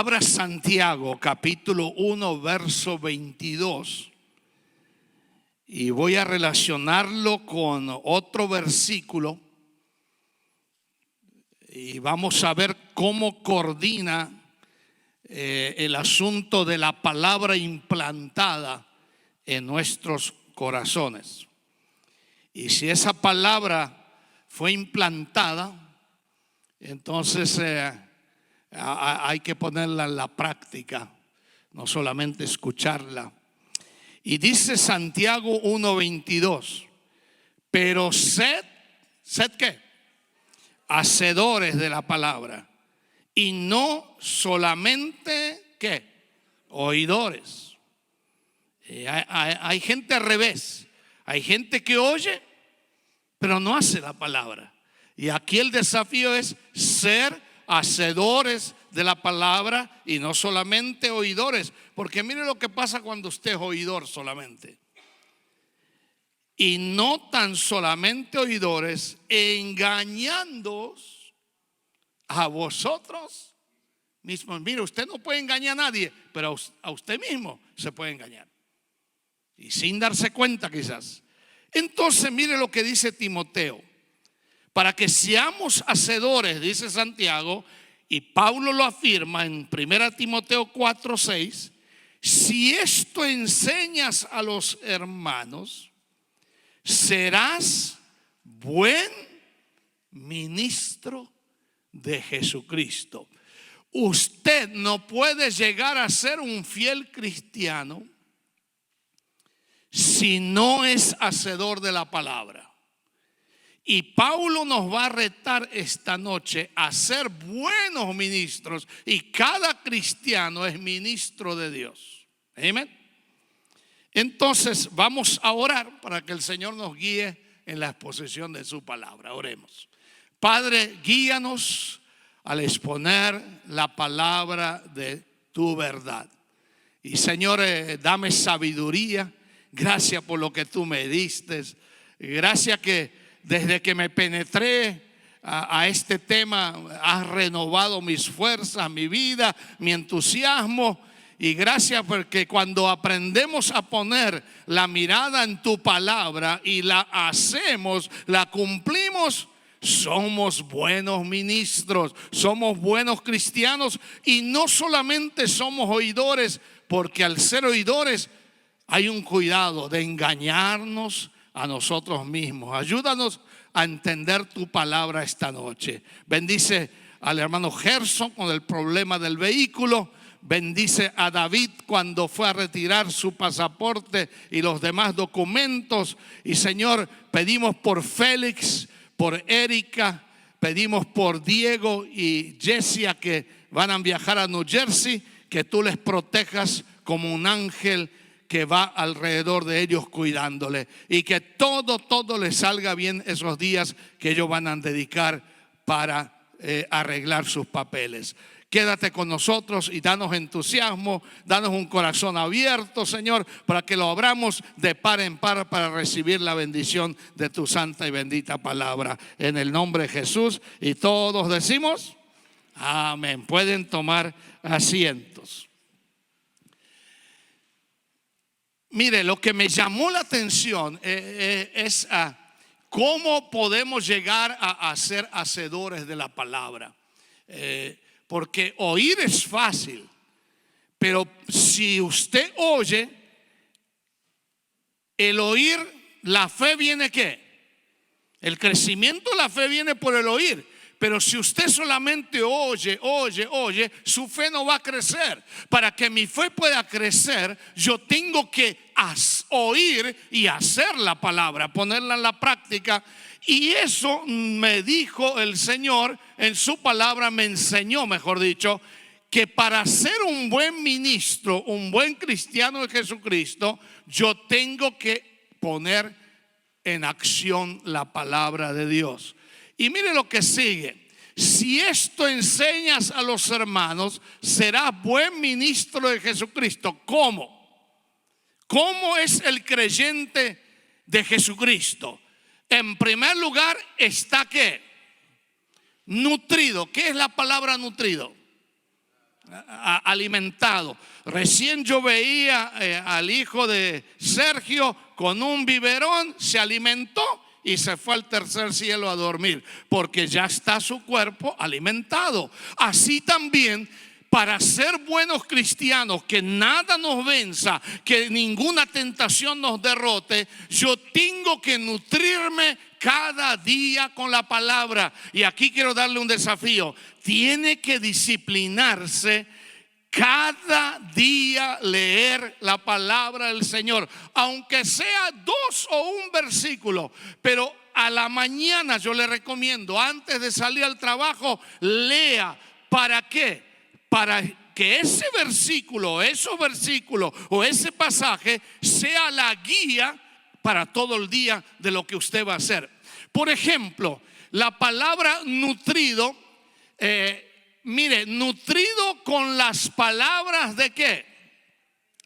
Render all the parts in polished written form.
Abra Santiago capítulo 1 verso 22 y voy a relacionarlo con otro versículo y vamos a ver cómo coordina el asunto de la palabra implantada en nuestros corazones. Y si esa palabra fue implantada, entonces hay que ponerla en la práctica, no solamente escucharla. Y dice Santiago 1:22, pero sed ¿qué? Hacedores de la palabra y no solamente ¿qué? Oidores. Hay gente al revés, hay gente que oye pero no hace la palabra. Y aquí el desafío es ser hacedores de la palabra y no solamente oidores, porque mire lo que pasa cuando usted es oidor solamente. Y no tan solamente oidores, engañándoos a vosotros mismos. Mire, usted no puede engañar a nadie, pero a usted mismo se puede engañar. Y sin darse cuenta quizás. Entonces mire lo que dice Timoteo. Para que seamos hacedores, dice Santiago, y Pablo lo afirma en 1 Timoteo 4:6, si esto enseñas a los hermanos, serás buen ministro de Jesucristo. Usted no puede llegar a ser un fiel cristiano si no es hacedor de la palabra. Y Pablo nos va a retar esta noche a ser buenos ministros. Y cada cristiano es ministro de Dios. Amén. Entonces vamos a orar para que el Señor nos guíe en la exposición de su palabra. Oremos. Padre, guíanos al exponer la palabra de tu verdad. Y Señor, dame sabiduría. Gracias por lo que tú me diste. Gracias que desde que me penetré a este tema has renovado mis fuerzas, mi vida, mi entusiasmo. Y gracias porque cuando aprendemos a poner la mirada en tu palabra y la hacemos, la cumplimos, somos buenos ministros, somos buenos cristianos. Y no solamente somos oidores, porque al ser oidores hay un cuidado de engañarnos a nosotros mismos. Ayúdanos a entender tu palabra esta noche. Bendice al hermano Gerson con el problema del vehículo. Bendice a David cuando fue a retirar su pasaporte y los demás documentos. Y Señor, pedimos por Félix, por Erika, pedimos por Diego y Jessia que van a viajar a New Jersey, que tú les protejas como un ángel que va alrededor de ellos cuidándole, y que todo les salga bien esos días que ellos van a dedicar para arreglar sus papeles. Quédate con nosotros y danos entusiasmo, danos un corazón abierto, Señor, para que lo abramos de par en par para recibir la bendición de tu santa y bendita palabra. En el nombre de Jesús, y todos decimos amén. Pueden tomar asientos. Mire, lo que me llamó la atención es cómo podemos llegar a ser hacedores de la palabra. Porque oír es fácil, pero si usted oye, el oír, la fe viene ¿qué? El crecimiento de la fe viene por el oír. Pero si usted solamente oye, su fe no va a crecer. Para que mi fe pueda crecer, yo tengo que oír y hacer la palabra, ponerla en la práctica. Y eso me dijo el Señor en su palabra, me enseñó, mejor dicho, que para ser un buen ministro, un buen cristiano de Jesucristo, yo tengo que poner en acción la palabra de Dios. Y mire lo que sigue. Si esto enseñas a los hermanos, serás buen ministro de Jesucristo. ¿Cómo? ¿Cómo es el creyente de Jesucristo? En primer lugar está ¿qué? Nutrido. ¿Qué es la palabra nutrido? alimentado. Recién yo veía al hijo de Sergio con un biberón, se alimentó y se fue al tercer cielo a dormir, porque ya está su cuerpo alimentado. Así también, para ser buenos cristianos, que nada nos venza, que ninguna tentación nos derrote, yo tengo que nutrirme cada día con la palabra. Y aquí quiero darle un desafío: tiene que disciplinarse cada día leer la palabra del Señor, aunque sea 2 o 1 versículo. Pero a la mañana yo le recomiendo, antes de salir al trabajo, lea. ¿Para qué? Para que ese versículo, esos versículos o ese pasaje sea la guía para todo el día de lo que usted va a hacer. Por ejemplo, la palabra nutrido, mire, nutrido con las palabras ¿de qué?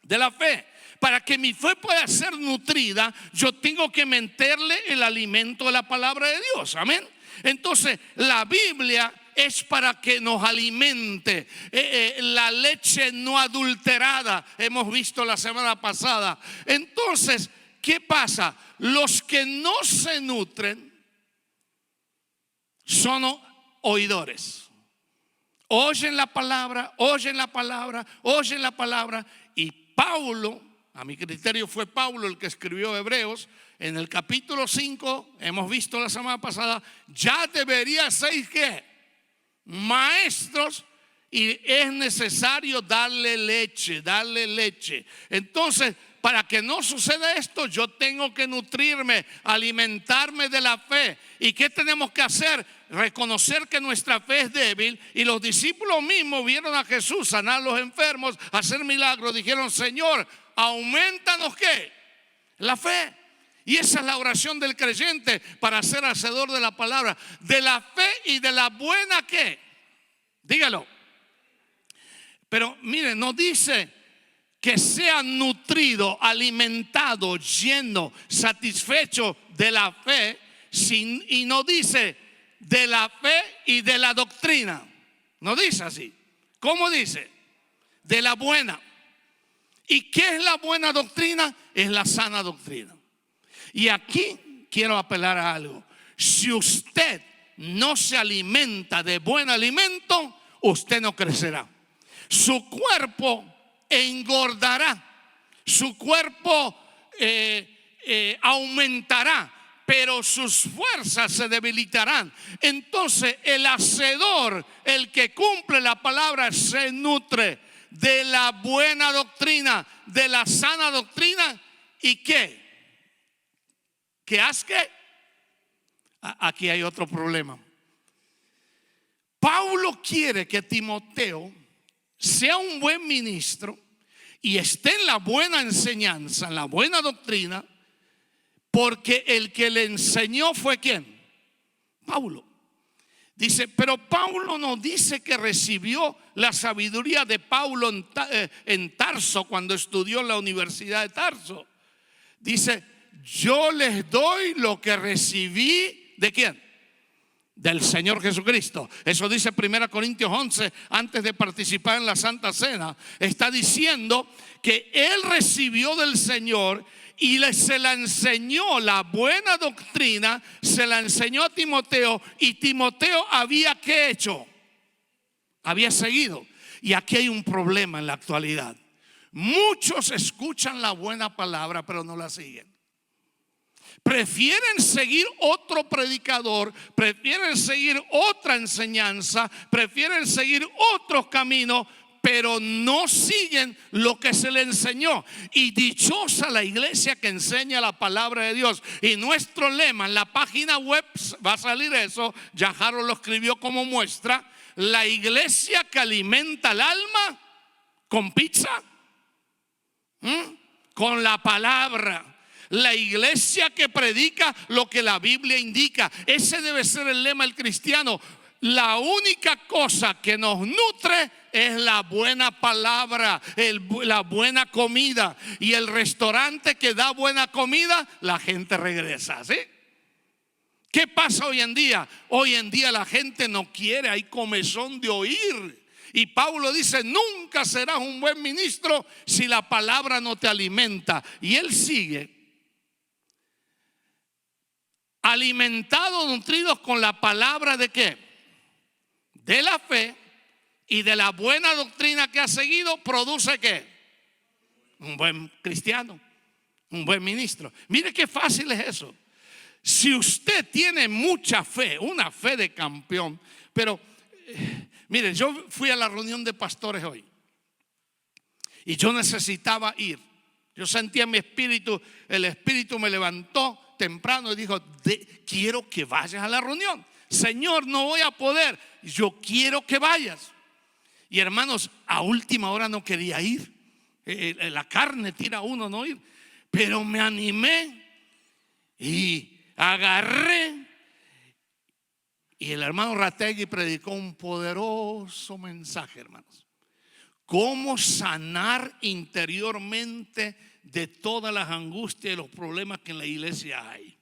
De la fe. Para que mi fe pueda ser nutrida, yo tengo que meterle el alimento de la palabra de Dios. Amén. Entonces, la Biblia es para que nos alimente. La leche no adulterada, hemos visto la semana pasada. Entonces, ¿qué pasa? Los que no se nutren son oidores. Oyen la palabra, oyen la palabra, oyen la palabra. Y Pablo, a mi criterio fue Pablo el que escribió Hebreos, en el capítulo 5, hemos visto la semana pasada, ya debería ser ¿qué? Maestros, y es necesario darle leche, darle leche. Entonces, para que no suceda esto, yo tengo que nutrirme, alimentarme de la fe. ¿Y qué tenemos que hacer? Reconocer que nuestra fe es débil. Y los discípulos mismos vieron a Jesús sanar a los enfermos, hacer milagros. Dijeron: Señor, aumentanos ¿qué? La fe. Y esa es la oración del creyente para ser hacedor de la palabra, de la fe y de la buena ¿qué? Dígalo. Pero mire, no dice que sea nutrido, alimentado, lleno, satisfecho de la fe, y no dice de la fe y de la doctrina. No dice así. ¿Cómo dice? De la buena. ¿Y qué es la buena doctrina? Es la sana doctrina. Y aquí quiero apelar a algo. Si usted no se alimenta de buen alimento, usted no crecerá. Su cuerpo engordará, su cuerpo aumentará, pero sus fuerzas se debilitarán. Entonces el hacedor, el que cumple la palabra, se nutre de la buena doctrina, de la sana doctrina. ¿Y qué? ¿Qué hace qué? Aquí hay otro problema. Pablo quiere que Timoteo sea un buen ministro y esté en la buena enseñanza, en la buena doctrina, porque el que le enseñó fue ¿quién? Pablo. Dice, pero Pablo no dice que recibió la sabiduría de Pablo en Tarso, cuando estudió en la Universidad de Tarso. Dice, yo les doy lo que recibí ¿de quién? Del Señor Jesucristo. Eso dice 1 Corintios 11, antes de participar en la Santa Cena. Está diciendo que él recibió del Señor y se la enseñó, la buena doctrina, se la enseñó a Timoteo. Y Timoteo había ¿qué hecho? Había seguido. Y aquí hay un problema en la actualidad. Muchos escuchan la buena palabra, pero no la siguen. Prefieren seguir otro predicador, prefieren seguir otra enseñanza, prefieren seguir otros caminos, pero no siguen lo que se le enseñó. Y dichosa la iglesia que enseña la palabra de Dios. Y nuestro lema en la página web va a salir eso, ya Harold lo escribió como muestra: la iglesia que alimenta el alma con pizza, con la palabra. La iglesia que predica lo que la Biblia indica. Ese debe ser el lema del cristiano. La única cosa que nos nutre es la buena palabra, la buena comida. Y el restaurante que da buena comida, la gente regresa, ¿sí? ¿Qué pasa hoy en día? Hoy en día la gente no quiere, hay comezón de oír. Y Pablo dice, nunca serás un buen ministro si la palabra no te alimenta. Y él sigue, alimentados, nutridos con la palabra ¿de qué? De la fe y de la buena doctrina que ha seguido, produce ¿qué? Un buen cristiano, un buen ministro. Mire qué fácil es eso. Si usted tiene mucha fe, una fe de campeón, pero mire, yo fui a la reunión de pastores hoy y yo necesitaba ir. Yo sentía en mi espíritu, el espíritu me levantó temprano y dijo, quiero que vayas a la reunión. Señor, no voy a poder, yo quiero que vayas. Y hermanos, a última hora no quería ir. La carne tira a uno no ir. Pero me animé y agarré. Y el hermano Rategui predicó un poderoso mensaje, hermanos. Cómo sanar interiormente de todas las angustias y los problemas que en la iglesia hay.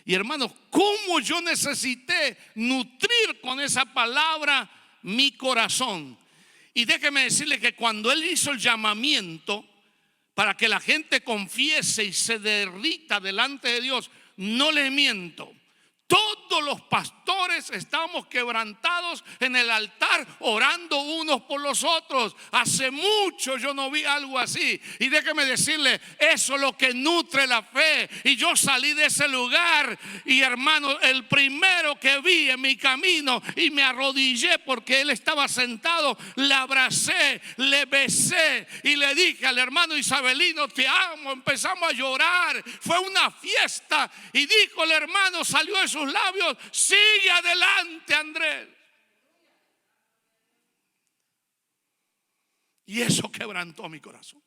Y hermanos, cómo yo necesité nutrir con esa palabra mi corazón. Y déjeme decirle que cuando él hizo el llamamiento para que la gente confiese y se derrita delante de Dios, no le miento, todos los pastores estábamos quebrantados en el altar orando unos por los otros. Hace mucho yo no vi algo así. Y déjeme decirle, eso es lo que nutre la fe. Y yo salí de ese lugar y hermano, el primero que vi en mi camino y me arrodillé porque él estaba sentado, le abracé, le besé y le dije al hermano Isabelino, te amo. Empezamos a llorar, fue una fiesta. Y dijo el hermano, salió de sus labios, sigue adelante, Andrés. Y eso quebrantó mi corazón.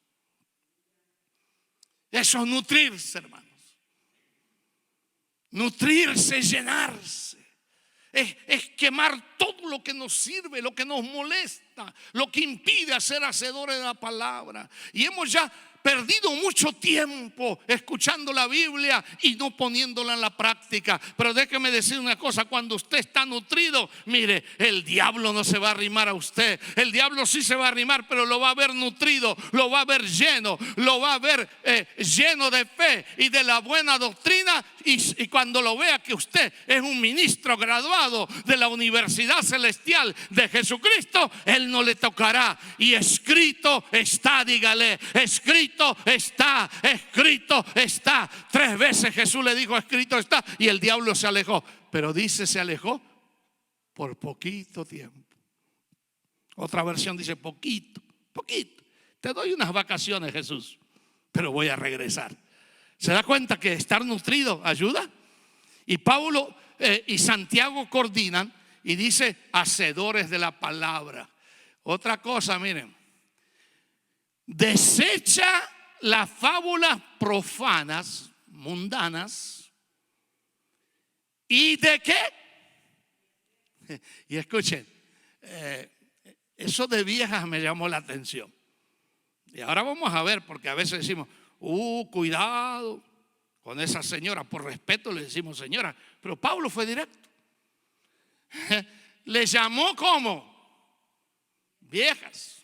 Eso es nutrirse, hermanos. Nutrirse, llenarse. Es quemar todo lo que nos sirve, lo que nos molesta, lo que impide ser hacedores de la palabra. Y hemos ya perdido mucho tiempo escuchando la Biblia y no poniéndola en la práctica. Pero déjeme decir una cosa, cuando usted está nutrido, mire, el diablo no se va a arrimar a usted. El diablo sí se va a arrimar, pero lo va a ver nutrido, lo va a ver lleno, lo va a ver lleno de fe y de la buena doctrina. Y cuando lo vea que usted es un ministro graduado de la Universidad Celestial de Jesucristo, él no le tocará. Y escrito está, dígale, escrito está, escrito está. 3 veces Jesús le dijo, escrito está, y el diablo se alejó. Pero dice, se alejó por poquito tiempo. Otra versión dice, poquito. Te doy unas vacaciones, Jesús, pero voy a regresar. ¿Se da cuenta que estar nutrido ayuda? Y Pablo y Santiago coordinan y dice, hacedores de la palabra. Otra cosa, miren, desecha las fábulas profanas, mundanas. ¿Y de qué? Y escuchen, eso de viejas me llamó la atención. Y ahora vamos a ver, porque a veces decimos, cuidado con esa señora. Por respeto le decimos señora, pero Pablo fue directo. Le llamó como viejas.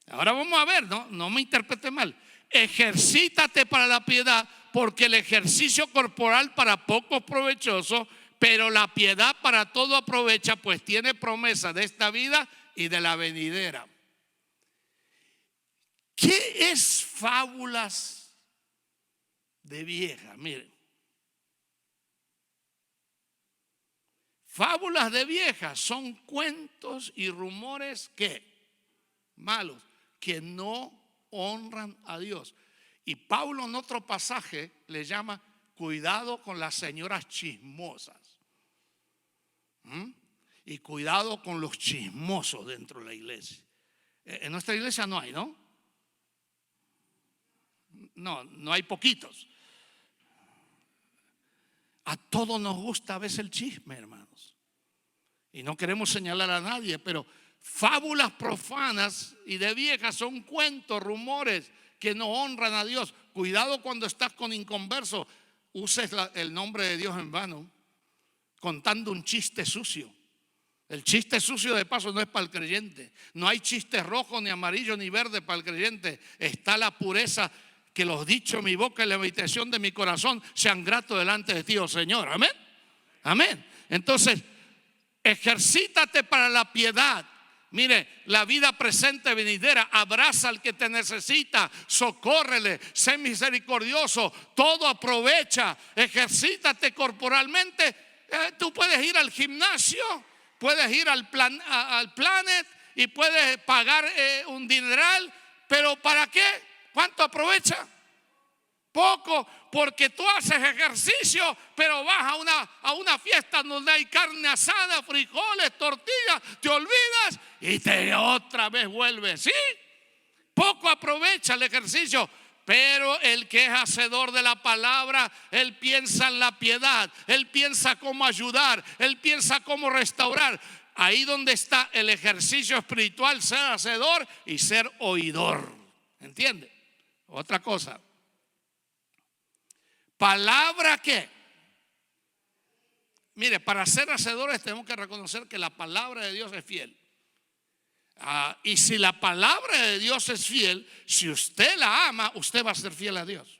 Ahora vamos a ver, no me interprete mal. Ejercítate para la piedad, porque el ejercicio corporal para poco es provechoso, pero la piedad para todo aprovecha, pues tiene promesa de esta vida y de la venidera. ¿Qué es fábulas de vieja? Miren, fábulas de vieja son cuentos y rumores que malos, que no honran a Dios. Y Pablo en otro pasaje le llama cuidado con las señoras chismosas. Y cuidado con los chismosos dentro de la iglesia. En nuestra iglesia no hay, ¿no? No hay poquitos. A todos nos gusta a veces el chisme, hermanos. Y no queremos señalar a nadie, pero fábulas profanas y de viejas son cuentos, rumores que no honran a Dios. Cuidado cuando estás con inconversos, uses el nombre de Dios en vano, contando un chiste sucio. El chiste sucio de paso no es para el creyente. No hay chiste rojo, ni amarillo, ni verde para el creyente. Está la pureza, que los dichos de mi boca y la meditación de mi corazón sean gratos delante de ti, oh Señor. Amén. Amén. Entonces, ejercítate para la piedad. Mire, la vida presente venidera, abraza al que te necesita, socórrele, sé misericordioso, todo aprovecha, ejercítate corporalmente. Tú puedes ir al gimnasio, puedes ir al Planet y puedes pagar un dineral, pero ¿para qué? ¿Cuánto aprovecha? Poco, porque tú haces ejercicio, pero vas a una fiesta donde hay carne asada, frijoles, tortillas, te olvidas y otra vez vuelves. ¿Sí? Poco aprovecha el ejercicio. Pero el que es hacedor de la palabra, él piensa en la piedad, él piensa cómo ayudar, él piensa cómo restaurar. Ahí donde está el ejercicio espiritual, ser hacedor y ser oidor. ¿Entiende? Otra cosa. Palabra que, mire, para ser hacedores tenemos que reconocer que la palabra de Dios es fiel. Y si la palabra de Dios es fiel, si usted la ama, usted va a ser fiel a Dios.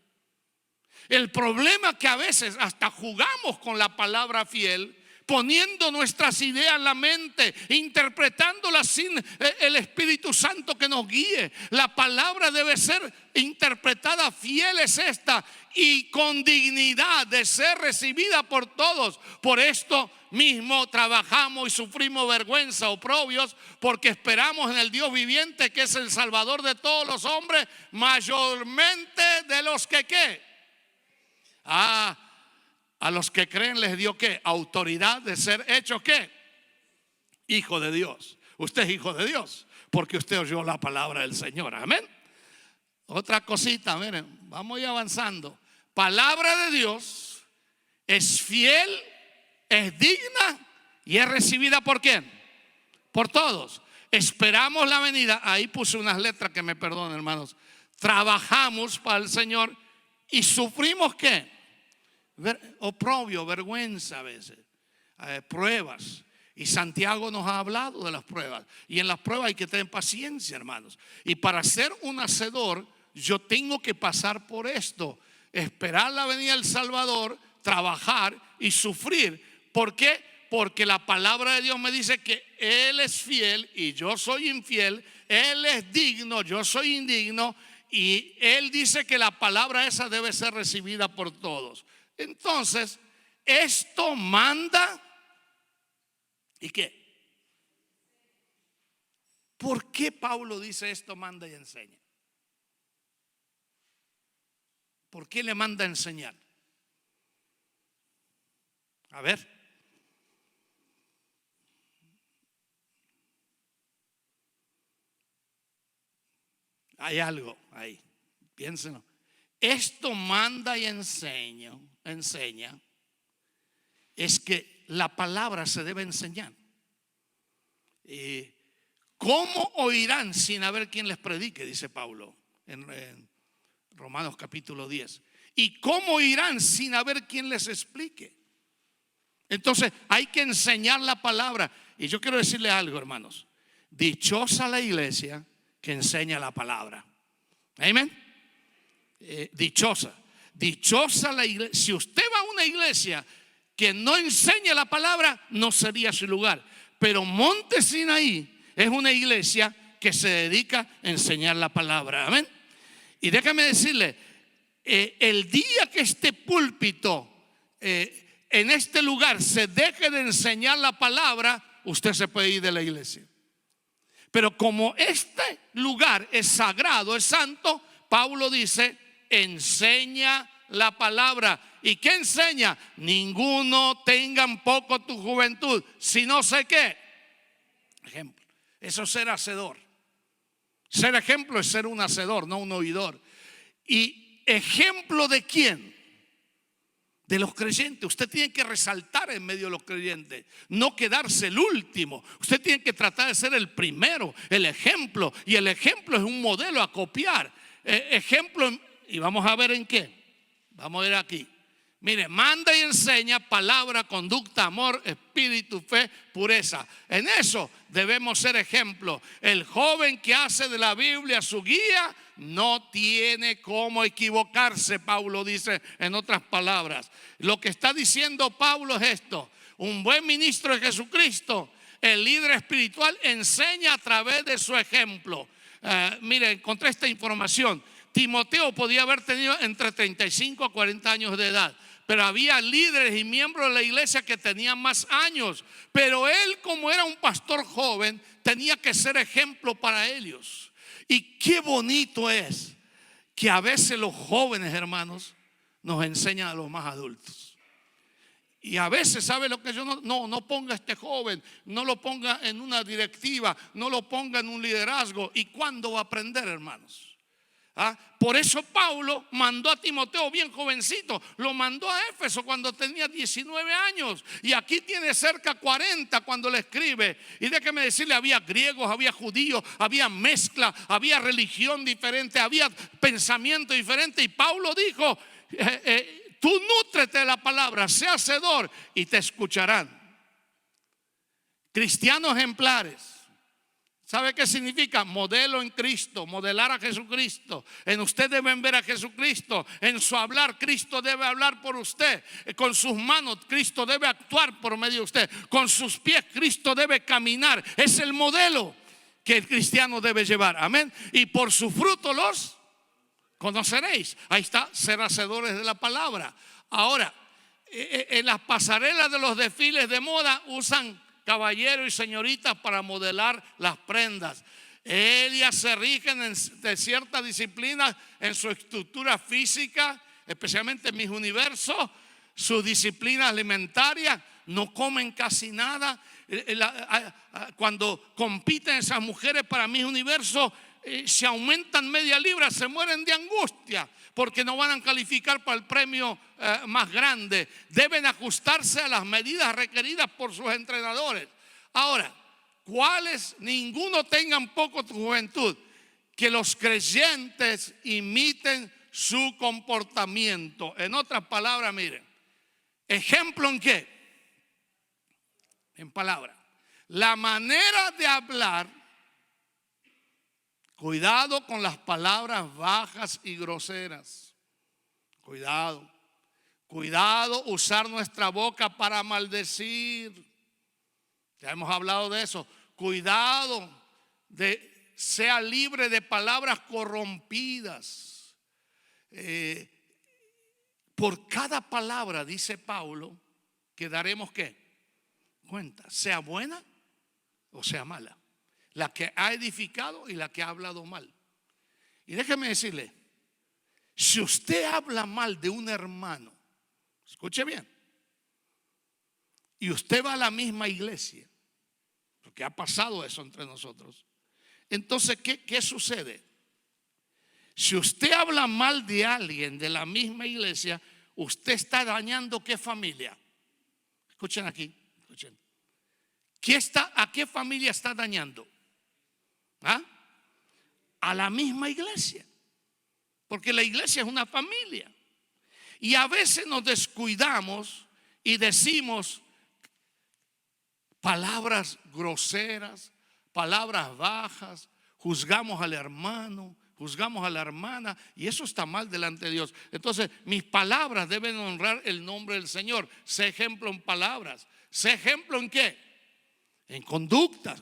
El problema es que a veces hasta jugamos con la palabra fiel, poniendo nuestras ideas en la mente, interpretándolas sin el Espíritu Santo que nos guíe. La palabra debe ser interpretada, fiel es esta, y con dignidad de ser recibida por todos. Por esto mismo trabajamos y sufrimos vergüenza, oprobios, porque esperamos en el Dios viviente, que es el Salvador de todos los hombres, mayormente de los que ¿qué? A los que creen les dio ¿qué? Autoridad de ser hechos ¿qué? Hijo de Dios. Usted es hijo de Dios porque usted oyó la palabra del Señor. Amén. Otra cosita, miren, vamos a ir avanzando. Palabra de Dios es fiel, es digna y es recibida ¿por quién? Por todos. Esperamos la venida. Ahí puse unas letras que me perdonen, hermanos. Trabajamos para el Señor y sufrimos ¿qué? Oprobio, vergüenza a veces, pruebas. Y Santiago nos ha hablado de las pruebas. Y en las pruebas hay que tener paciencia, hermanos. Y para ser un hacedor, yo tengo que pasar por esto: esperar la venida del Salvador, trabajar y sufrir. ¿Por qué? Porque la palabra de Dios me dice que Él es fiel y yo soy infiel. Él es digno, yo soy indigno. Y Él dice que la palabra esa debe ser recibida por todos. Entonces, esto manda. ¿Y qué? ¿Por qué Pablo dice esto manda y enseña? ¿Por qué le manda a enseñar? A ver. Hay algo ahí. Piénsenlo. Esto manda y enseña. Es que la palabra se debe enseñar. ¿Cómo oirán sin haber quien les predique? Dice Pablo en Romanos capítulo 10. ¿Y cómo oirán sin haber quien les explique? Entonces hay que enseñar la palabra. Y yo quiero decirle algo, hermanos. Dichosa la iglesia que enseña la palabra. Amén. Dichosa la iglesia. Si usted va a una iglesia que no enseña la palabra, no sería su lugar. Pero Monte Sinaí es una iglesia que se dedica a enseñar la palabra. Amén. Y déjame decirle, el día que este púlpito en este lugar se deje de enseñar la palabra, usted se puede ir de la iglesia. Pero como este lugar es sagrado, es santo, Pablo dice: enseña la palabra. ¿Y qué enseña? Ninguno tenga en poco tu juventud, si no sé qué. Ejemplo. Eso es ser hacedor. Ser ejemplo es ser un hacedor, no un oidor. ¿Y ejemplo de quién? De los creyentes. Usted tiene que resaltar en medio de los creyentes, no quedarse el último. Usted tiene que tratar de ser el primero, el ejemplo. Y el ejemplo es un modelo a copiar. Ejemplo, y vamos a ver en qué. Vamos a ver aquí. Mire, manda y enseña palabra, conducta, amor, espíritu, fe, pureza. En eso debemos ser ejemplo. El joven que hace de la Biblia su guía no tiene cómo equivocarse, Pablo dice en otras palabras. Lo que está diciendo Pablo es esto: un buen ministro de Jesucristo, el líder espiritual, enseña a través de su ejemplo. Mire, encontré esta información. Timoteo podía haber tenido entre 35 a 40 años de edad, pero había líderes y miembros de la iglesia que tenían más años. Pero él, como era un pastor joven, tenía que ser ejemplo para ellos. Y qué bonito es que a veces los jóvenes, hermanos, nos enseñan a los más adultos. Y a veces, ¿sabe lo que yo no ponga a este joven, no lo ponga en una directiva, no lo ponga en un liderazgo? ¿Y cuándo va a aprender, hermanos? Por eso Pablo mandó a Timoteo bien jovencito, lo mandó a Éfeso cuando tenía 19 años, y aquí tiene cerca 40 cuando le escribe. Y déjeme decirle, había griegos, había judíos, había mezcla, había religión diferente, había pensamiento diferente, y Pablo dijo: tú nútrete de la palabra, sé hacedor y te escucharán. Cristianos ejemplares. ¿Sabe qué significa? Modelo en Cristo, modelar a Jesucristo. En usted deben ver a Jesucristo. En su hablar, Cristo debe hablar por usted. Con sus manos, Cristo debe actuar por medio de usted. Con sus pies, Cristo debe caminar. Es el modelo que el cristiano debe llevar. Amén. Y por su fruto los conoceréis. Ahí está, ser hacedores de la palabra. Ahora, en las pasarelas de los desfiles de moda usan caballeros y señoritas para modelar las prendas. Ellas se rigen de ciertas disciplinas en su estructura física, especialmente en Miss Universo, su disciplina alimentaria. No comen casi nada. Cuando compiten esas mujeres para Miss Universo, se aumentan media libra, se mueren de angustia porque no van a calificar para el premio más grande. Deben ajustarse a las medidas requeridas por sus entrenadores. Ahora, ¿cuáles? Ninguno tengan poco tu juventud. Que los creyentes imiten su comportamiento. En otras palabras, miren, ¿ejemplo en qué? En palabras. La manera de hablar. Cuidado con las palabras bajas y groseras. Cuidado. Cuidado usar nuestra boca para maldecir. Ya hemos hablado de eso. Cuidado de sea libre de palabras corrompidas. Por cada palabra, dice Pablo, que daremos ¿qué? Cuenta. Sea buena o sea mala. La que ha edificado y la que ha hablado mal. Y déjeme decirle, si usted habla mal de un hermano, escuche bien, y usted va a la misma iglesia, porque ha pasado eso entre nosotros, entonces ¿qué sucede? Si usted habla mal de alguien de la misma iglesia, usted está dañando ¿qué familia? Escuchen aquí, escuchen. ¿A qué familia está dañando? A la misma iglesia, porque la iglesia es una familia. Y a veces nos descuidamos y decimos palabras groseras, palabras bajas, juzgamos al hermano, juzgamos a la hermana, y eso está mal delante de Dios. Entonces mis palabras deben honrar el nombre del Señor. Sé ejemplo en palabras. Sé ejemplo en ¿qué? En conducta.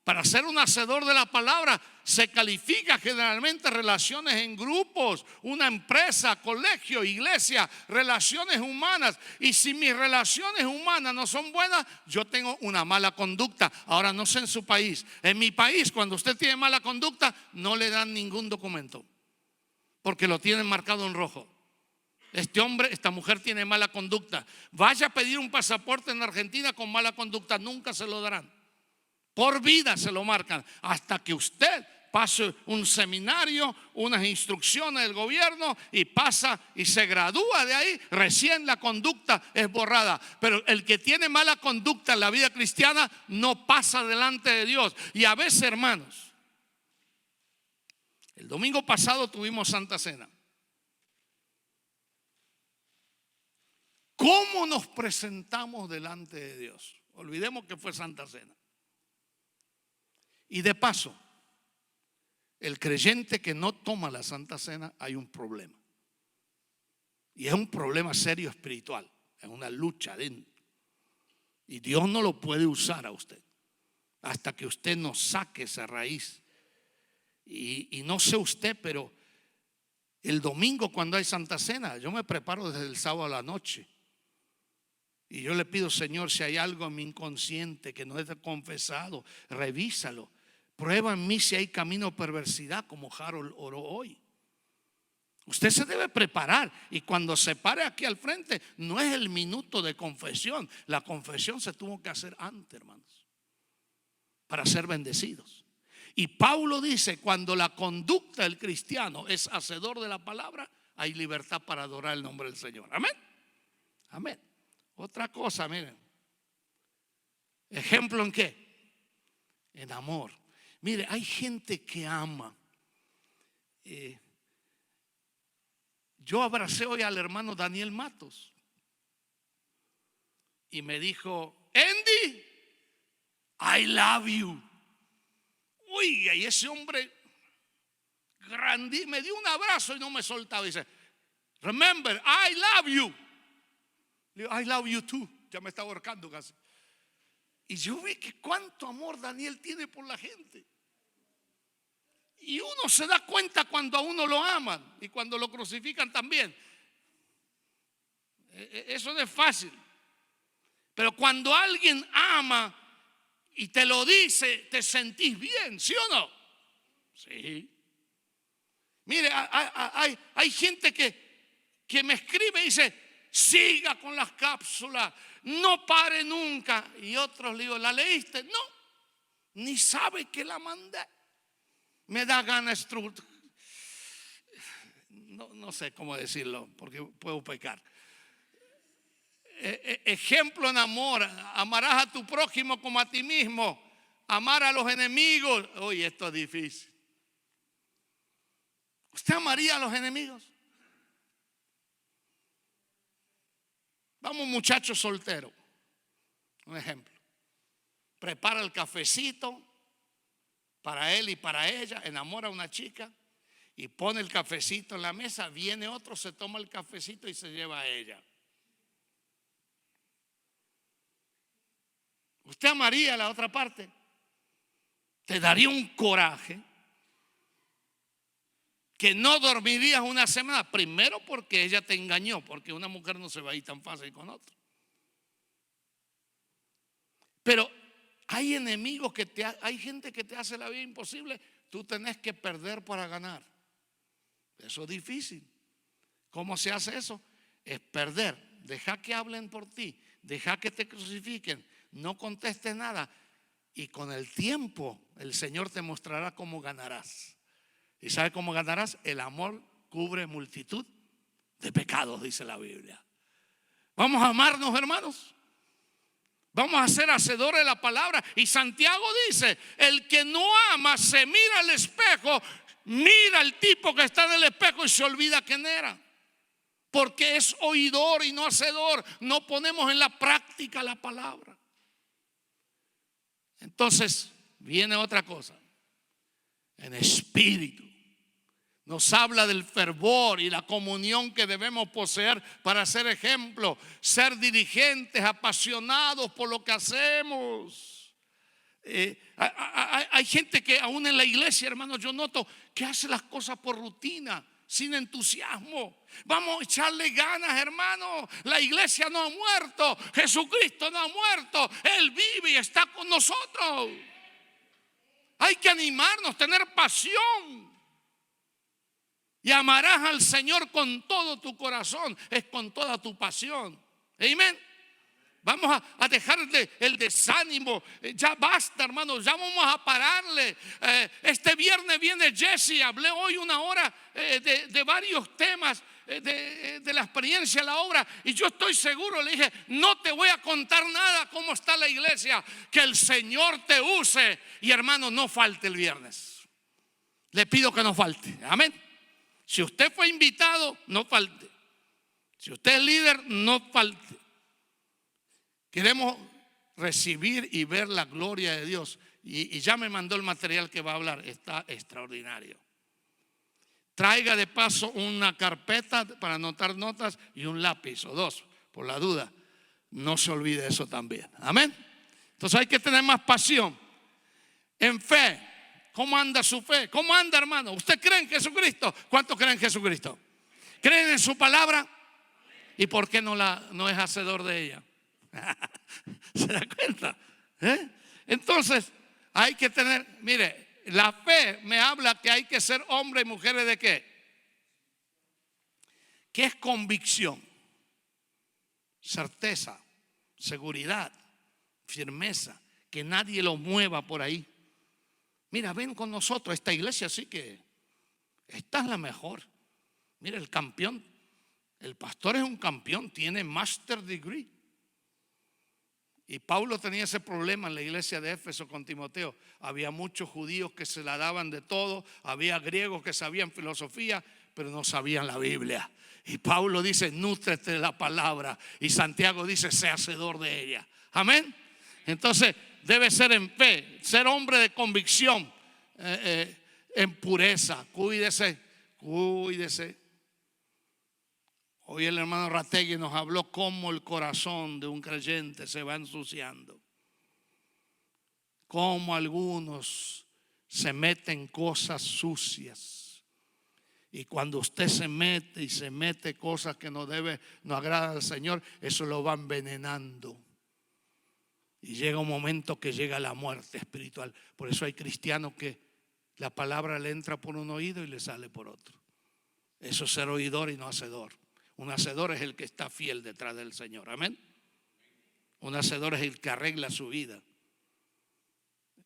Para ser un hacedor de la palabra se califica generalmente relaciones en grupos, una empresa, colegio, iglesia, relaciones humanas. Y si mis relaciones humanas no son buenas, yo tengo una mala conducta. Ahora no sé en su país. En mi país, cuando usted tiene mala conducta, no le dan ningún documento, porque lo tienen marcado en rojo. Este hombre, esta mujer tiene mala conducta. Vaya a pedir un pasaporte en Argentina con mala conducta, nunca se lo darán. Por vida se lo marcan, hasta que usted pase un seminario, unas instrucciones del gobierno, y pasa y se gradúa de ahí, recién la conducta es borrada. Pero el que tiene mala conducta en la vida cristiana no pasa delante de Dios. Y a veces, hermanos, el domingo pasado tuvimos Santa Cena. ¿cómo nos presentamos delante de Dios? Olvidemos que fue Santa Cena. Y de paso, el creyente que no toma la Santa Cena, hay un problema. Y es un problema serio espiritual. Es una lucha dentro. Y Dios no lo puede usar a usted hasta que usted no saque esa raíz. Y no sé usted, pero el domingo cuando hay Santa Cena, yo me preparo desde el sábado a la noche. Y yo le pido, Señor, si hay algo en mi inconsciente que no es confesado, revísalo. Prueba en mí si hay camino de perversidad, como Harold oró hoy. Usted se debe preparar, y cuando se pare aquí al frente, no es el minuto de confesión. La confesión se tuvo que hacer antes, hermanos, para ser bendecidos. Y Pablo dice, cuando la conducta del cristiano es hacedor de la palabra, hay libertad para adorar el nombre del Señor. Amén. Amén. Otra cosa, miren. ¿Ejemplo en qué? En amor. Mire, hay gente que ama. Yo abracé hoy al hermano Daniel Matos y me dijo, Andy, I love you. Uy, y ese hombre grande me dio un abrazo y no me soltaba. Dice, remember, I love you. Le digo, I love you too. Ya me estaba ahorcando casi. Y yo vi que cuánto amor Daniel tiene por la gente. Y uno se da cuenta cuando a uno lo aman y cuando lo crucifican también. Eso no es fácil. Pero cuando alguien ama y te lo dice, te sentís bien, ¿sí o no? Sí. Mire, hay gente que me escribe y dice, siga con las cápsulas, no pare nunca. Y otros le digo, ¿la leíste? No, ni sabe que la mandé. Me da ganas, no sé cómo decirlo, porque puedo pecar. Ejemplo en amor, amarás a tu prójimo como a ti mismo, amar a los enemigos. Oye, esto es difícil. ¿Usted amaría a los enemigos? Vamos, muchachos solteros, un ejemplo. Prepara el cafecito para él y para ella, enamora a una chica y pone el cafecito en la mesa. Viene otro, se toma el cafecito y se lleva a ella. ¿Usted amaría a la otra parte? Te daría un coraje que no dormirías una semana. Primero porque ella te engañó, porque una mujer no se va a ir tan fácil con otro. Pero hay enemigos hay gente que te hace la vida imposible. Tú tenés que perder para ganar. Eso es difícil. ¿Cómo se hace eso? Es perder. Deja que hablen por ti. Deja que te crucifiquen. No contestes nada. Y con el tiempo el Señor te mostrará cómo ganarás. ¿Y sabe cómo ganarás? El amor cubre multitud de pecados, dice la Biblia. Vamos a amarnos, hermanos. Vamos a ser hacedores de la palabra. Y Santiago dice, el que no ama se mira al espejo, mira al tipo que está en el espejo y se olvida quién era. Porque es oidor y no hacedor. No ponemos en la práctica la palabra. Entonces viene otra cosa. En espíritu. Nos habla del fervor y la comunión que debemos poseer para ser ejemplo, ser dirigentes, apasionados por lo que hacemos. Hay gente que aún en la iglesia, hermanos, yo noto que hace las cosas por rutina, sin entusiasmo. Vamos a echarle ganas, hermano. La iglesia no ha muerto, Jesucristo no ha muerto, Él vive y está con nosotros. Hay que animarnos, tener pasión. Y amarás al Señor con todo tu corazón, es con toda tu pasión. Amén. Vamos a dejar el desánimo. Ya basta, hermanos, ya vamos a pararle. Este viernes viene Jesse. Hablé hoy una hora de varios temas de la experiencia de la obra. Y yo estoy seguro, le dije, no te voy a contar nada cómo está la iglesia. Que el Señor te use. Y hermano, no falte el viernes. Le pido que no falte. Amén. Si usted fue invitado, no falte. Si usted es líder, no falte. Queremos recibir y ver la gloria de Dios. Y ya me mandó el material que va a hablar. Está extraordinario. Traiga de paso una carpeta para anotar notas y un lápiz o dos, por la duda. No se olvide eso también. Amén. Entonces hay que tener más pasión. En fe. ¿Cómo anda su fe? ¿Cómo anda, hermano? ¿Usted cree en Jesucristo? ¿Cuántos creen en Jesucristo? ¿Creen en su palabra? ¿Y por qué no es hacedor de ella? ¿Se da cuenta? Entonces hay que tener, mire, la fe me habla que hay que ser hombres y mujeres de qué. ¿Qué es convicción? Certeza, seguridad, firmeza, que nadie lo mueva por ahí. Mira, ven con nosotros, esta iglesia sí que esta es la mejor. Mira, el campeón, el pastor es un campeón, tiene master degree. Y Pablo tenía ese problema en la iglesia de Éfeso con Timoteo. Había muchos judíos que se la daban de todo, había griegos que sabían filosofía, pero no sabían la Biblia. Y Pablo dice, nútrete de la palabra. Y Santiago dice, sé hacedor de ella. Amén. Entonces debe ser en fe, ser hombre de convicción, en pureza. Cuídese. Hoy el hermano Rategui nos habló cómo el corazón de un creyente se va ensuciando. Cómo algunos se meten cosas sucias. Y cuando usted se mete cosas que no agradan al Señor, eso lo va envenenando. Y llega un momento que llega la muerte espiritual. Por eso hay cristianos que la palabra le entra por un oído y le sale por otro. Eso es ser oidor y no hacedor. Un hacedor es el que está fiel detrás del Señor. Amén. Un hacedor es el que arregla su vida.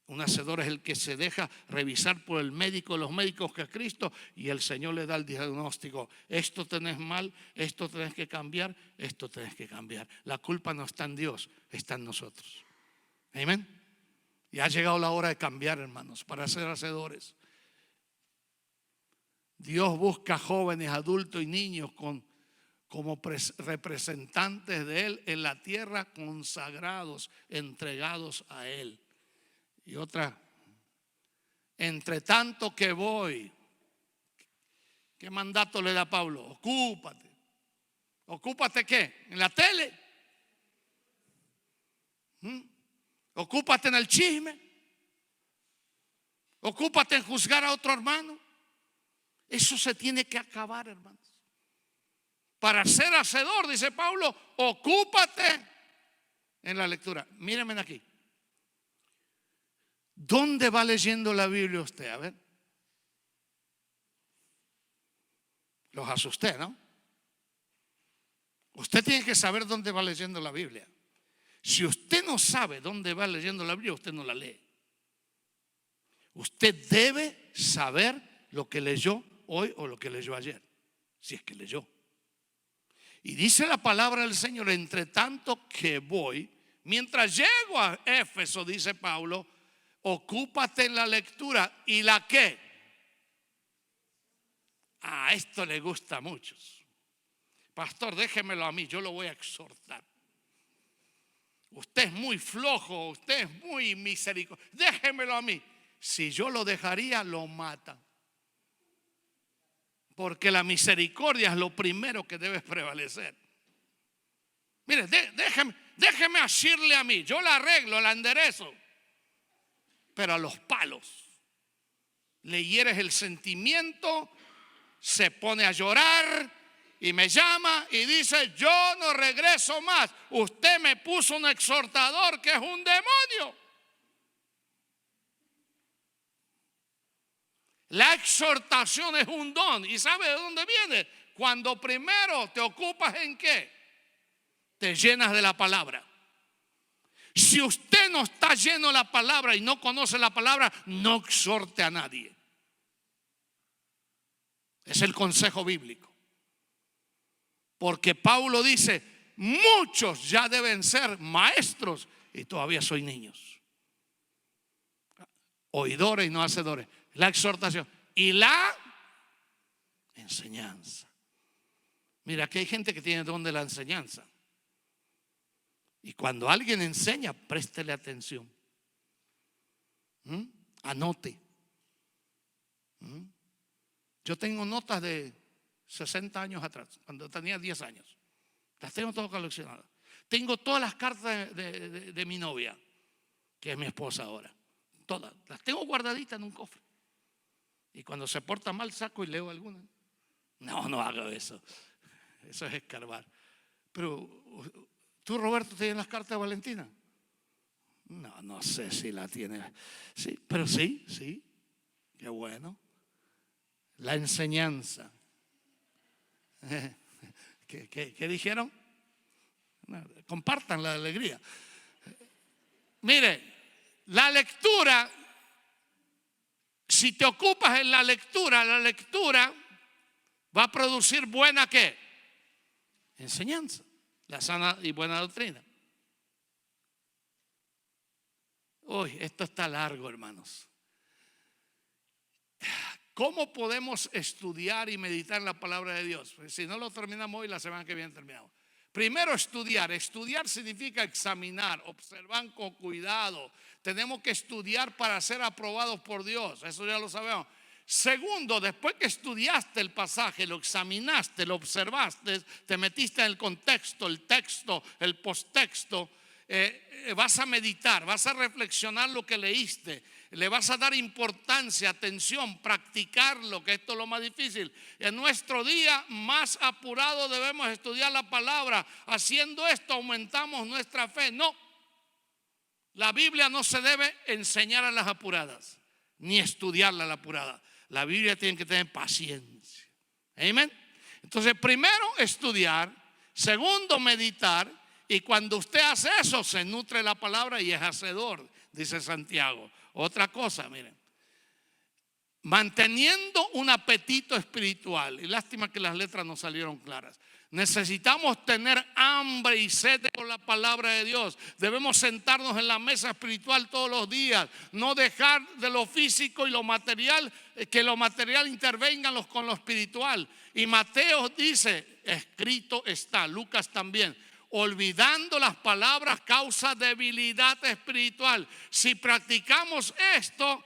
Un hacedor es el que se deja revisar por el médico, los médicos que es Cristo, y el Señor le da el diagnóstico. Esto tenés mal, esto tenés que cambiar, esto tenés que cambiar. La culpa no está en Dios, está en nosotros. Amén. Y ha llegado la hora de cambiar, hermanos, para ser hacedores. Dios busca jóvenes, adultos y niños como representantes de Él en la tierra, consagrados, entregados a Él. Y otra, entre tanto que voy, ¿qué mandato le da Pablo? Ocúpate. ¿Ocúpate qué? ¿En la tele? Ocúpate en el chisme. Ocúpate en juzgar a otro hermano. Eso se tiene que acabar, hermanos. Para ser hacedor, dice Pablo, ocúpate en la lectura. Mírenme aquí. ¿Dónde va leyendo la Biblia usted? A ver. Los asusté, ¿no? Usted tiene que saber dónde va leyendo la Biblia. Si usted no sabe dónde va leyendo la Biblia, usted no la lee. Usted debe saber lo que leyó hoy o lo que leyó ayer, si es que leyó. Y dice la palabra del Señor, entre tanto que voy, mientras llego a Éfeso, dice Pablo, ocúpate en la lectura. ¿Y la qué? A esto le gusta a muchos. Pastor, déjemelo a mí, yo lo voy a exhortar. Usted es muy flojo, usted es muy misericordioso, déjemelo a mí. Si yo lo dejaría, lo mata. Porque la misericordia es lo primero que debe prevalecer. Mire, déjeme asirle a mí, yo la arreglo, la enderezo. Pero a los palos le hieres el sentimiento, se pone a llorar y me llama y dice, yo no regreso más. Usted me puso un exhortador que es un demonio. La exhortación es un don. ¿Y sabe de dónde viene? Cuando primero te ocupas en qué, te llenas de la palabra. Si usted no está lleno de la palabra y no conoce la palabra, no exhorte a nadie. Es el consejo bíblico. Porque Pablo dice, muchos ya deben ser maestros y todavía soy niños. Oidores y no hacedores. La exhortación y la enseñanza. Mira, aquí hay gente que tiene don de la enseñanza. Y cuando alguien enseña, préstele atención. Anote. Yo tengo notas de 60 años atrás, cuando tenía 10 años. Las tengo todas coleccionadas. Tengo todas las cartas de mi novia, que es mi esposa ahora. Todas. Las tengo guardaditas en un cofre. Y cuando se porta mal, saco y leo algunas. No hago eso. Eso es escarbar. Pero tú, Roberto, ¿tienes las cartas de Valentina? No sé si la tienes. Sí, pero sí. Qué bueno. La enseñanza. ¿Qué dijeron? Compartan la alegría. Mire, la lectura, si te ocupas en la lectura va a producir buena ¿qué? Enseñanza, la sana y buena doctrina. Uy, esto está largo, hermanos. ¿Cómo podemos estudiar y meditar en la palabra de Dios? Pues si no lo terminamos hoy, la semana que viene terminamos. Primero, estudiar. Estudiar significa examinar, observar con cuidado. Tenemos que estudiar para ser aprobados por Dios. Eso ya lo sabemos. Segundo, después que estudiaste el pasaje, lo examinaste, lo observaste, te metiste en el contexto, el texto, el posttexto, vas a meditar, vas a reflexionar lo que leíste, le vas a dar importancia, atención, practicarlo, que esto es lo más difícil. En nuestro día más apurado debemos estudiar la palabra. Haciendo esto aumentamos nuestra fe. No, la Biblia no se debe enseñar a las apuradas, ni estudiarla a la apurada. La Biblia tiene que tener paciencia. Amén. Entonces, primero estudiar, segundo meditar, y cuando usted hace eso se nutre la palabra y es hacedor, dice Santiago. Otra cosa, miren, manteniendo un apetito espiritual, y lástima que las letras no salieron claras. Necesitamos tener hambre y sed por la palabra de Dios. Debemos sentarnos en la mesa espiritual todos los días. No dejar de lo físico y lo material, que lo material intervenga con lo espiritual. Y Mateo dice, escrito está, Lucas también, olvidando las palabras causa debilidad espiritual. Si practicamos esto,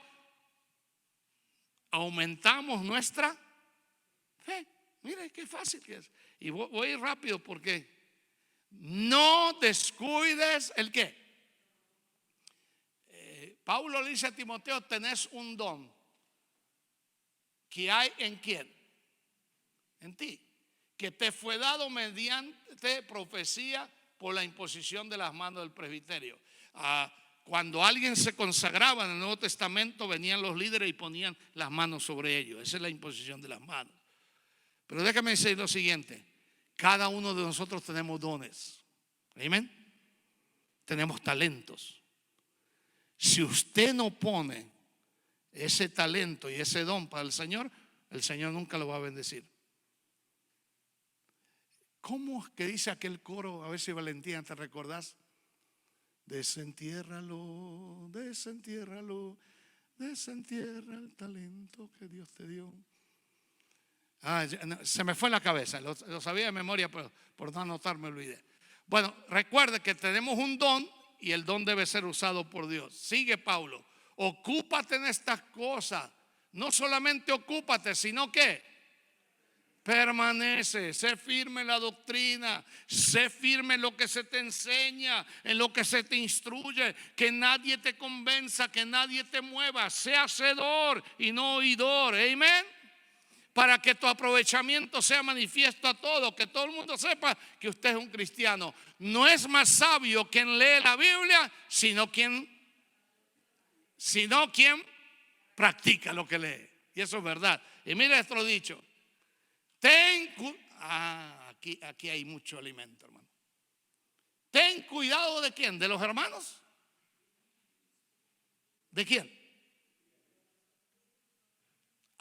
aumentamos nuestra fe. Mire qué fácil que es. Y voy a ir rápido porque no descuides el qué. Pablo le dice a Timoteo, tenés un don que hay en quién, en ti, que te fue dado mediante profecía por la imposición de las manos del presbiterio. Cuando alguien se consagraba en el Nuevo Testamento, venían los líderes y ponían las manos sobre ellos. Esa es la imposición de las manos. Pero déjame decir lo siguiente: cada uno de nosotros tenemos dones. Amén. Tenemos talentos. Si usted no pone ese talento y ese don para el Señor nunca lo va a bendecir. ¿Cómo es que dice aquel coro? A ver si Valentina te recordás. Desentiérralo, desentiérralo, desentierra el talento que Dios te dio. Se me fue la cabeza, lo sabía de memoria, pero por no anotar me olvidé. Bueno, recuerde que tenemos un don y el don debe ser usado por Dios. Sigue Pablo, ocúpate en estas cosas. No solamente ocúpate, sino que permanece, sé firme en la doctrina, sé firme en lo que se te enseña, en lo que se te instruye, que nadie te convenza, que nadie te mueva, sé hacedor y no oidor. Amén. Para que tu aprovechamiento sea manifiesto a todos, que todo el mundo sepa que usted es un cristiano. No es más sabio quien lee la Biblia, sino quien practica lo que lee. Y eso es verdad. Y mira esto dicho. Aquí hay mucho alimento, hermano. Ten cuidado de quién, de los hermanos. ¿De quién?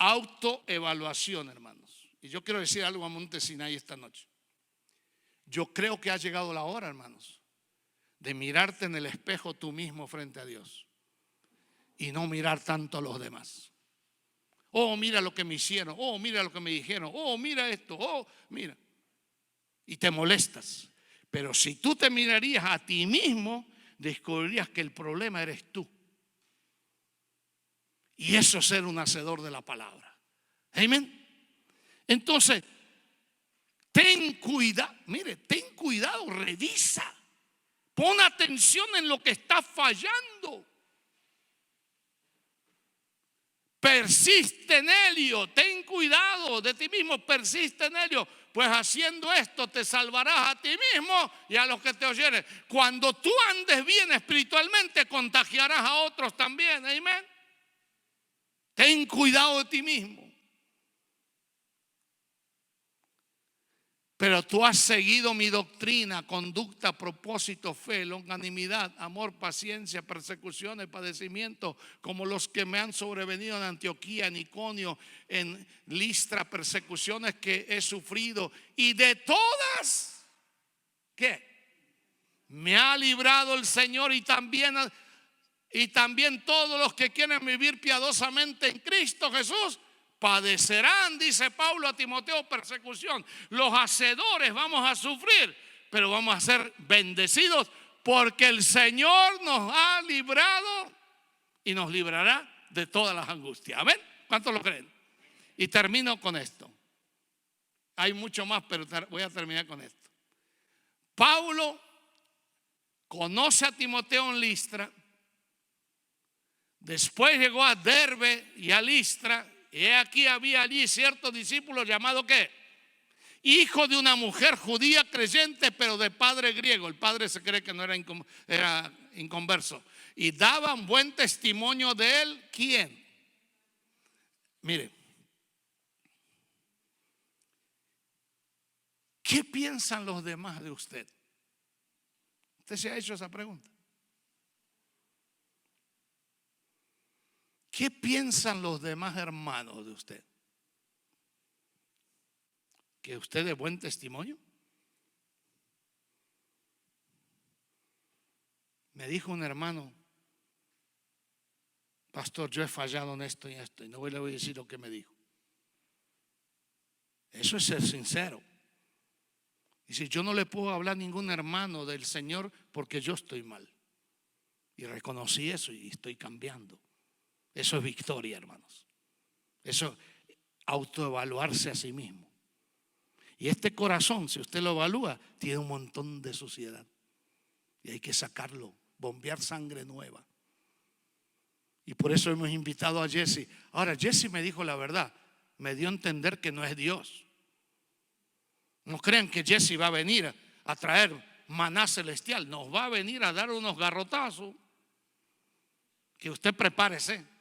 Autoevaluación, hermanos. Y yo quiero decir algo a Monte Sinaí esta noche. Yo creo que ha llegado la hora, hermanos, de mirarte en el espejo tú mismo frente a Dios y no mirar tanto a los demás. Oh, mira lo que me hicieron. Oh, mira lo que me dijeron. Oh, mira esto. Oh, mira. Y te molestas. Pero si tú te mirarías a ti mismo, descubrirías que el problema eres tú. Y eso es ser un hacedor de la palabra. Amén. Entonces, ten cuidado, mire, ten cuidado, revisa. Pon atención en lo que está fallando. Persiste en ello, ten cuidado de ti mismo, persiste en ello, pues haciendo esto te salvarás a ti mismo y a los que te oyeren. Cuando tú andes bien espiritualmente, contagiarás a otros también, amén. Ten cuidado de ti mismo. Pero tú has seguido mi doctrina, conducta, propósito, fe, longanimidad, amor, paciencia, persecuciones, padecimientos, como los que me han sobrevenido en Antioquía, en Iconio, en Listra, persecuciones que he sufrido. Y de todas, ¿qué? Me ha librado el Señor y también todos los que quieren vivir piadosamente en Cristo Jesús padecerán, dice Pablo a Timoteo, persecución. Los hacedores vamos a sufrir, pero vamos a ser bendecidos porque el Señor nos ha librado y nos librará de todas las angustias. ¿Amén? ¿Cuántos lo creen? Y termino con esto. Hay mucho más, pero voy a terminar con esto. Pablo conoce a Timoteo en Listra. Después llegó a Derbe y a Listra. Y aquí había allí cierto discípulo llamado ¿qué? Hijo de una mujer judía creyente, pero de padre griego. El padre se cree que no era inconverso. Y daban buen testimonio de él. ¿Quién? Mire, ¿qué piensan los demás de usted? ¿Usted se ha hecho esa pregunta? ¿Qué piensan los demás hermanos de usted? ¿Que usted es buen testimonio? Me dijo un hermano: pastor, yo he fallado en esto y esto, y no le voy a decir lo que me dijo. Eso es ser sincero. Y si yo no le puedo hablar a ningún hermano del Señor porque yo estoy mal, y reconocí eso y estoy cambiando. Eso es victoria, hermanos. Eso es autoevaluarse a sí mismo. Y este corazón, si usted lo evalúa, tiene un montón de suciedad. Y hay que sacarlo, bombear sangre nueva. Y por eso hemos invitado a Jesse. Ahora, Jesse me dijo la verdad. Me dio a entender que no es Dios. No crean que Jesse va a venir a traer maná celestial. Nos va a venir a dar unos garrotazos. Que usted prepárese.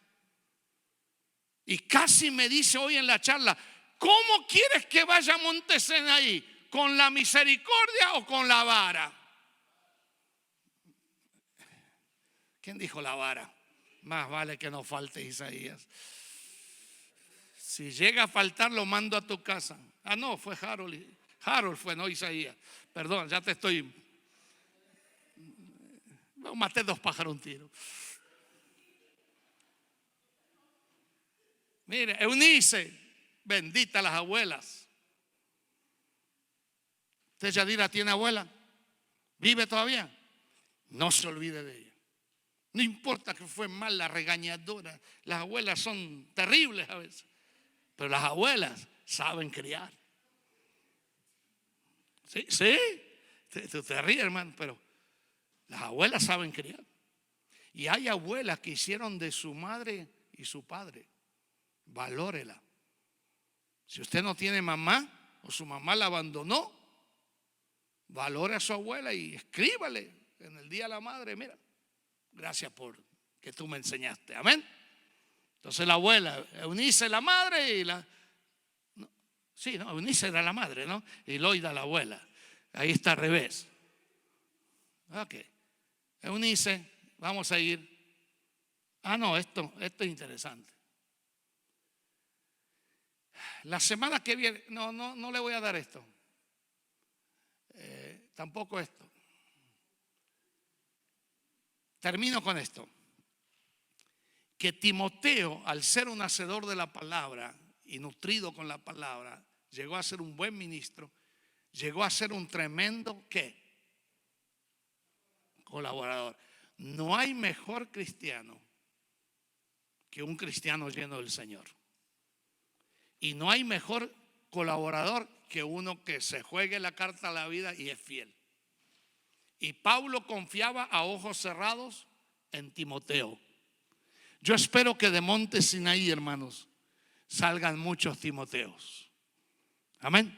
Y casi me dice hoy en la charla: ¿cómo quieres que vaya a Montesena ahí? ¿Con la misericordia o con la vara? ¿Quién dijo la vara? Más vale que no falte, Isaías. Si llega a faltar, lo mando a tu casa. Ah, no, fue Harold. Harold fue, no Isaías. Perdón, ya te estoy. Maté 2 pájaros un tiro. Mire, Eunice, bendita las abuelas. ¿Usted, Yadira, tiene abuela? ¿Vive todavía? No se olvide de ella. No importa que fue mal la regañadora. Las abuelas son terribles a veces, pero las abuelas saben criar. Sí, tú te ríes, hermano, pero las abuelas saben criar. Y hay abuelas que hicieron de su madre y su padre. Valórela. Si usted no tiene mamá o su mamá la abandonó, valore a su abuela y escríbale en el día de la madre: mira, gracias por que tú me enseñaste. Amén. Entonces la abuela, Eunice la madre y Eunice era la madre, ¿no? Y Loida la abuela. Ahí está al revés. Ok. Eunice, vamos a ir. No, esto es interesante. La semana que viene, no le voy a dar esto. Tampoco esto. Termino con esto. Que Timoteo, al ser un hacedor de la palabra y nutrido con la palabra, llegó a ser un buen ministro, llegó a ser un tremendo ¿qué? colaborador. No hay mejor cristiano que un cristiano lleno del Señor. Y no hay mejor colaborador que uno que se juegue la carta a la vida y es fiel. Y Pablo confiaba a ojos cerrados en Timoteo. Yo espero que de Monte Sinaí, hermanos, salgan muchos Timoteos. Amén.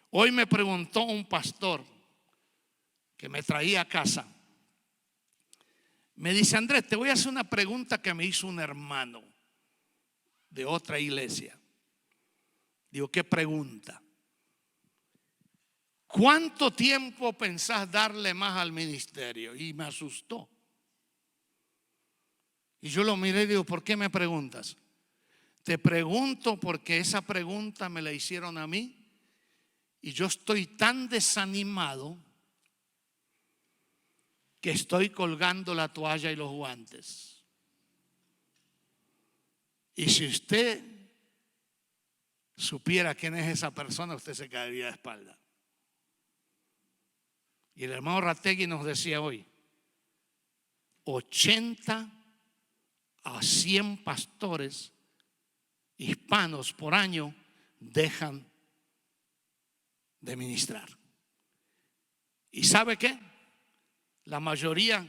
Hoy me preguntó un pastor que me traía a casa. Me dice: Andrés, te voy a hacer una pregunta que me hizo un hermano de otra iglesia. Digo, ¿qué pregunta? ¿Cuánto tiempo pensás darle más al ministerio? Y me asustó. Y yo lo miré y digo, ¿por qué me preguntas? Te pregunto porque esa pregunta me la hicieron a mí y yo estoy tan desanimado que estoy colgando la toalla y los guantes. Y si usted supiera quién es esa persona, usted se caería de espalda. Y el hermano Rategui nos decía hoy, 80 a 100 pastores hispanos por año dejan de ministrar. ¿Y sabe qué? La mayoría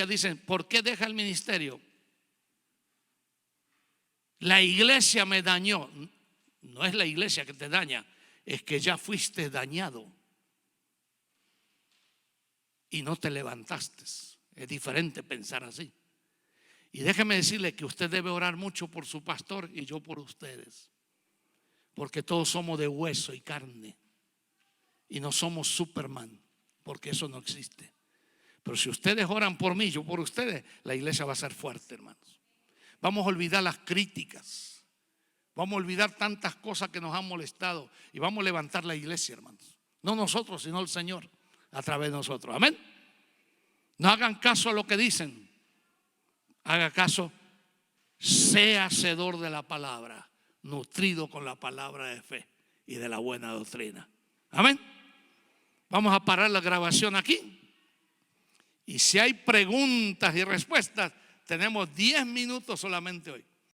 dicen, ¿por qué deja el ministerio? La iglesia me dañó. No es la iglesia que te daña, es que ya fuiste dañado y no te levantaste. Es diferente pensar así. Y déjeme decirle que usted debe orar mucho por su pastor y yo por ustedes, porque todos somos de hueso y carne y no somos Superman, porque eso no existe. Pero si ustedes oran por mí, yo por ustedes, la iglesia va a ser fuerte, hermanos. Vamos a olvidar las críticas, vamos a olvidar tantas cosas que nos han molestado y vamos a levantar la iglesia, hermanos. No nosotros, sino el Señor a través de nosotros. Amén. No hagan caso a lo que dicen. Haga caso, sea hacedor de la palabra, nutrido con la palabra de fe y de la buena doctrina. Amén. Vamos a parar la grabación aquí. Y si hay preguntas y respuestas, tenemos 10 minutos solamente hoy.